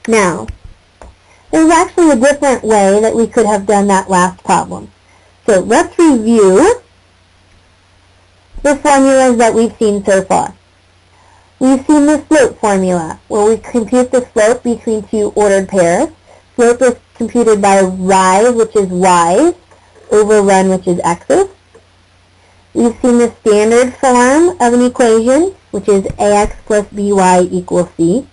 Now, there's actually a different way that we could have done that last problem. So let's review the formulas that we've seen so far. We've seen the slope formula, where we compute the slope between two ordered pairs. Slope is computed by rise, which is y's, over run, which is x's. We've seen the standard form of an equation, which is ax plus by equals c.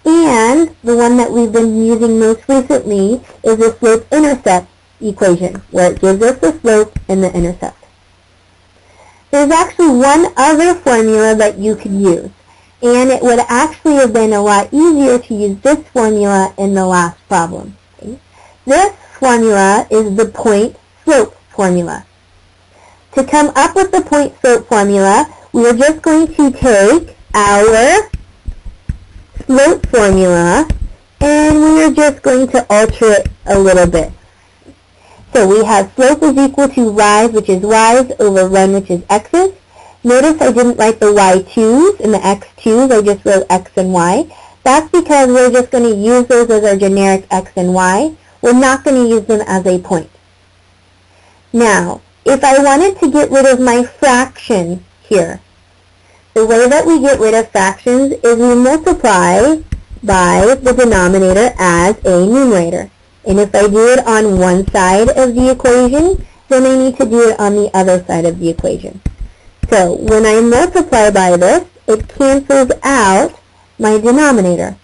And the one that we've been using most recently is the slope-intercept equation, where it gives us the slope and the intercept. There's actually one other formula that you could use, and it would actually have been a lot easier to use this formula in the last problem. Okay? This formula is the point-slope formula. To come up with the point-slope formula, we are just going to take our slope formula and we are just going to alter it a little bit. So we have slope is equal to rise, which is y's, over run, which is x's. Notice I didn't write the y2's and the x2's, I just wrote x and y. That's because we're just going to use those as our generic x and y. We're not going to use them as a point. Now, if I wanted to get rid of my fraction here, the way that we get rid of fractions is we multiply by the denominator as a numerator. And if I do it on one side of the equation, then I need to do it on the other side of the equation. So when I multiply by this, it cancels out my denominator.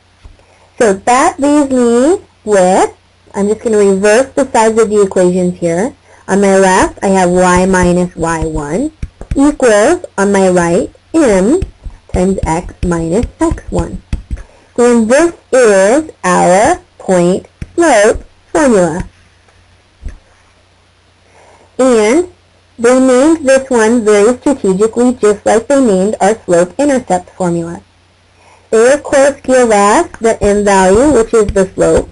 So that leaves me with, I'm just going to reverse the sides of the equations here. On my left, I have y minus y1 equals, on my right, m times x minus x1. And this is our point-slope formula. And they named this one very strategically, just like they named our slope-intercept formula. They, of course, give us the m value, which is the slope.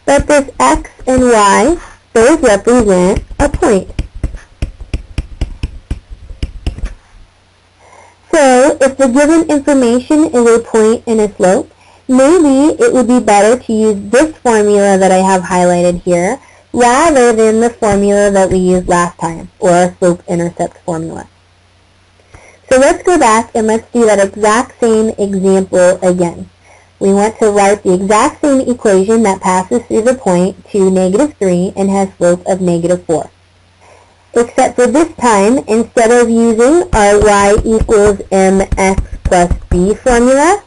But this x and y both represent a point. So if the given information is a point and a slope, maybe it would be better to use this formula that I have highlighted here rather than the formula that we used last time, or our slope-intercept formula. So let's go back and let's do that exact same example again. We want to write the exact same equation that passes through the point to -3 and has slope of -4. Except for this time, instead of using our y equals mx plus b formula,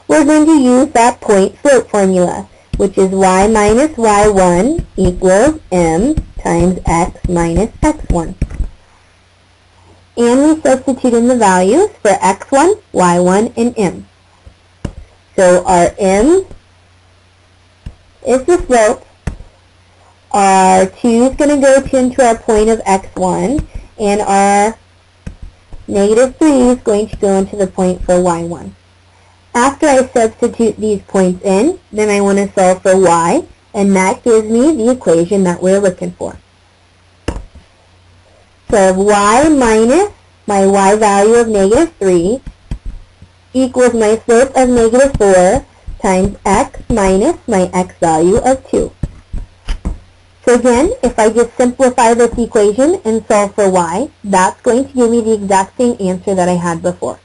we're going to use that point-slope formula, which is y minus y1 equals m times x minus x1. And we substitute in the values for x1, y1, and m. So our m is the slope. Our 2 is going to go into our point of x1, and our -3 is going to go into the point for y1. After I substitute these points in, then I want to solve for y, and that gives me the equation that we're looking for. So y minus my y value of -3 equals my slope of -4 times x minus my x value of 2. So again, if I just simplify this equation and solve for y, that's going to give me the exact same answer that I had before.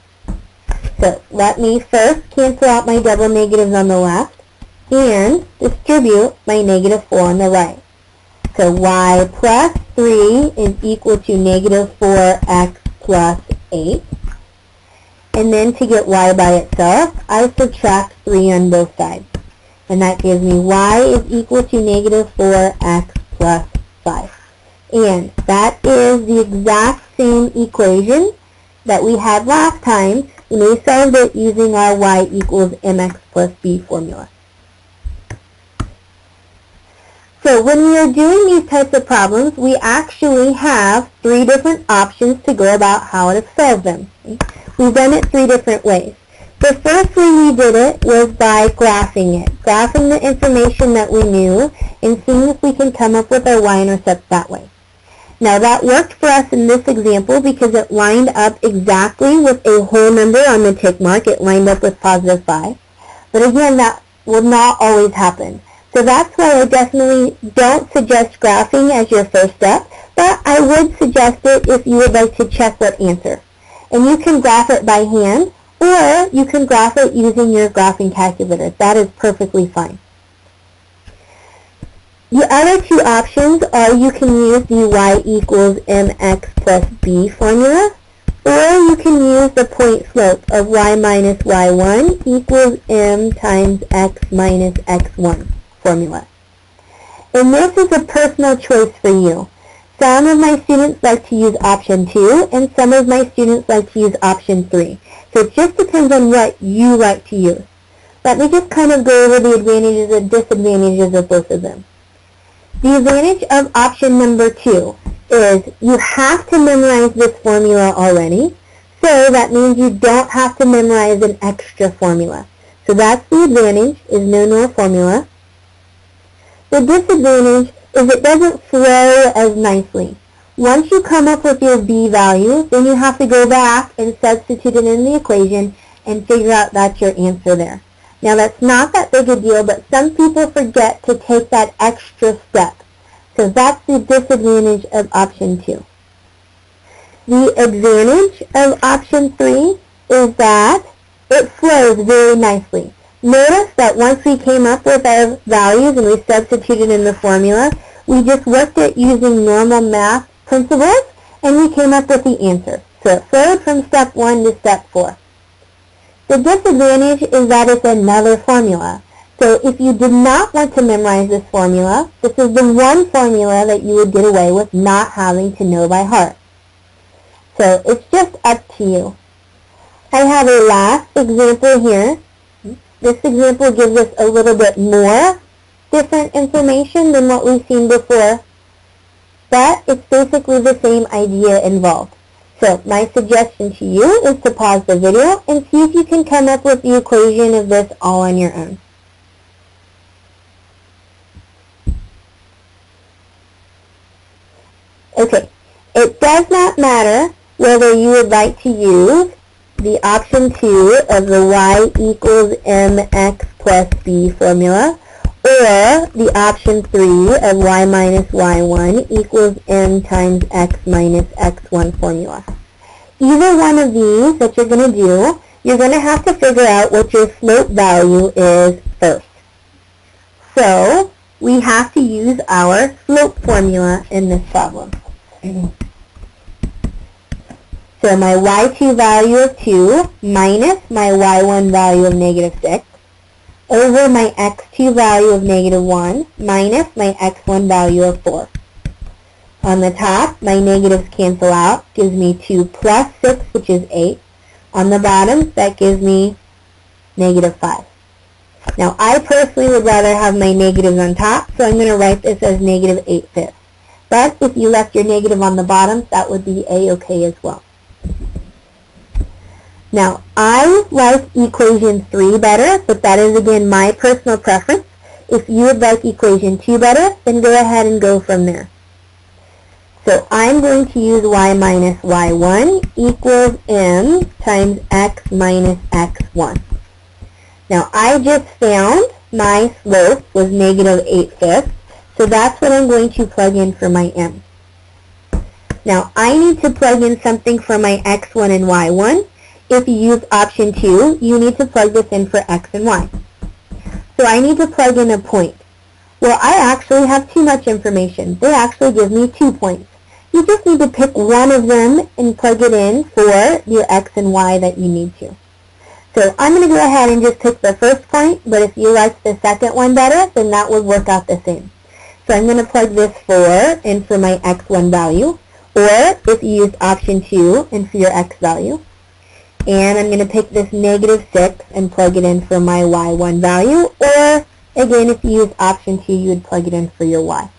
So let me first cancel out my double negatives on the left and distribute my -4 on the right. So y plus 3 is equal to -4x plus 8. And then to get y by itself, I subtract 3 on both sides. And that gives me y is equal to -4x plus 5. And that is the exact same equation that we had last time when we solved it using our y equals mx plus b formula. So when we are doing these types of problems, we actually have 3 different options to go about how to solve them. We've done it 3 different ways. The first way we did it was by graphing it, graphing the information that we knew and seeing if we can come up with our y-intercepts that way. Now that worked for us in this example because it lined up exactly with a whole number on the tick mark. It lined up with +5. But again, that will not always happen. So that's why I definitely don't suggest graphing as your first step, but I would suggest it if you would like to check what answer. And you can graph it by hand, or you can graph it using your graphing calculator. That is perfectly fine. The other two options are you can use the y equals mx plus b formula, or you can use the point slope of y minus y1 equals m times x minus x1 formula. And this is a personal choice for you. Some of my students like to use option 2, and some of my students like to use option 3. So it just depends on what you like to use. Let me just kind of go over the advantages and disadvantages of both of them. The advantage of option number 2 is you have to memorize this formula already, so that means you don't have to memorize an extra formula. So that's the advantage, is no more formula. The disadvantage is it doesn't flow as nicely. Once you come up with your b value, then you have to go back and substitute it in the equation and figure out that's your answer there. Now that's not that big a deal, but some people forget to take that extra step. So that's the disadvantage of option 2. The advantage of option 3 is that it flows very nicely. Notice that once we came up with our values and we substituted in the formula, we just worked it using normal math principles and we came up with the answer. So it flowed from step 1 to step 4. The disadvantage is that it's another formula. So if you did not want to memorize this formula, this is the one formula that you would get away with not having to know by heart. So it's just up to you. I have a last example here. This example gives us a little bit more different information than what we've seen before, but it's basically the same idea involved. So my suggestion to you is to pause the video and see if you can come up with the equation of this all on your own. Okay, it does not matter whether you would like to use the option 2 of the y equals mx plus b formula, or the option 3 of y minus y1 equals m times x minus x1 formula. Either one of these that you're going to do, you're going to have to figure out what your slope value is first. So we have to use our slope formula in this problem. So my y2 value of 2 minus my y1 value of negative 6 over my x2 value of negative 1 minus my x1 value of 4. On the top, my negatives cancel out, gives me 2 plus 6, which is 8. On the bottom, that gives me negative 5. Now, I personally would rather have my negatives on top, so I'm going to write this as negative 8/5. But if you left your negative on the bottom, that would be a-okay as well. Now, I like equation 3 better, but that is, again, my personal preference. If you would like equation 2 better, then go ahead and go from there. So I'm going to use y minus y1 equals m times x minus x1. Now, I just found my slope was negative 8/5, so that's what I'm going to plug in for my m. Now, I need to plug in something for my x1 and y1. If you use option 2, you need to plug this in for x and y. So I need to plug in a point. Well, I actually have too much information. They actually give me 2 points. You just need to pick one of them and plug it in for your x and y that you need to. So I'm going to go ahead and just pick the first point, but if you like the second one better, then that would work out the same. So I'm going to plug this 4 in for my x1 value, or if you use option 2 in for your x value. And I'm going to pick this negative 6 and plug it in for my y1 value, or again, if you use option 2, you would plug it in for your y.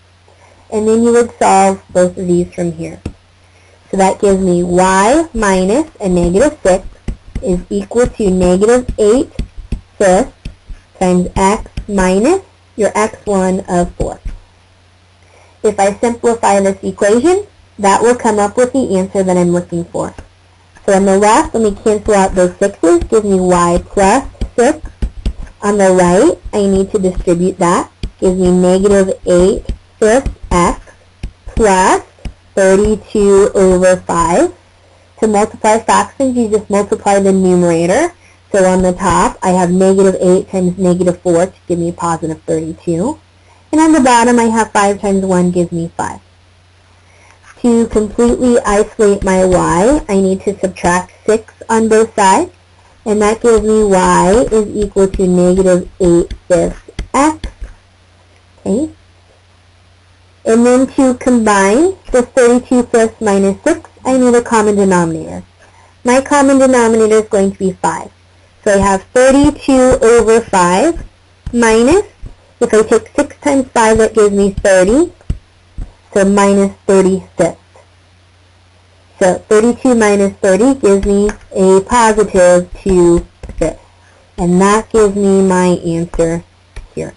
And then you would solve both of these from here. So that gives me y minus a negative 6 is equal to negative 8/5 times x minus your x1 of 4. If I simplify this equation, that will come up with the answer that I'm looking for. So on the left, let me cancel out those 6's, give me y plus 6. On the right, I need to distribute that. Gives me negative 8/5 x plus 32 over 5. To multiply fractions, you just multiply the numerator. So on the top, I have negative 8 times negative 4 to give me positive 32. And on the bottom, I have 5 times 1 gives me 5. To completely isolate my y, I need to subtract 6 on both sides. And that gives me y is equal to negative 8/5 x. Okay. And then to combine the 32/5 minus 6, I need a common denominator. My common denominator is going to be 5. So I have 32 over 5 minus, if I take 6 times 5, that gives me 30. So minus 36. So 32 minus 30 gives me a positive 2/5. And that gives me my answer here.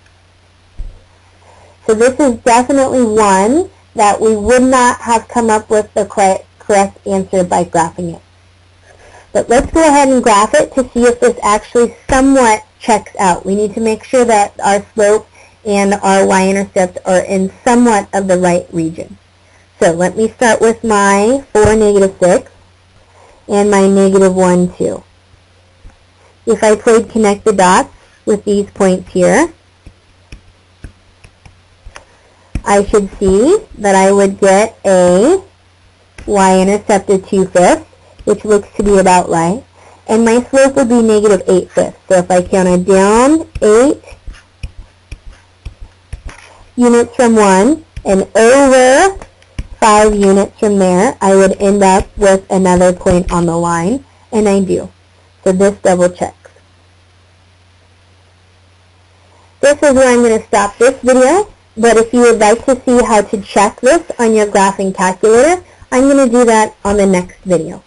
So this is definitely one that we would not have come up with the correct answer by graphing it. But let's go ahead and graph it to see if this actually somewhat checks out. We need to make sure that our slope and our y-intercept are in somewhat of the right region. So let me start with my 4, negative 6 and my negative 1, 2. If I played connect the dots with these points here, I should see that I would get a y-intercept of 2/5, which looks to be about right. And my slope would be negative 8/5. So if I counted down 8 units from 1 and over 5 units from there, I would end up with another point on the line, and I do. So this double checks. This is where I'm going to stop this video, but if you would like to see how to check this on your graphing calculator, I'm going to do that on the next video.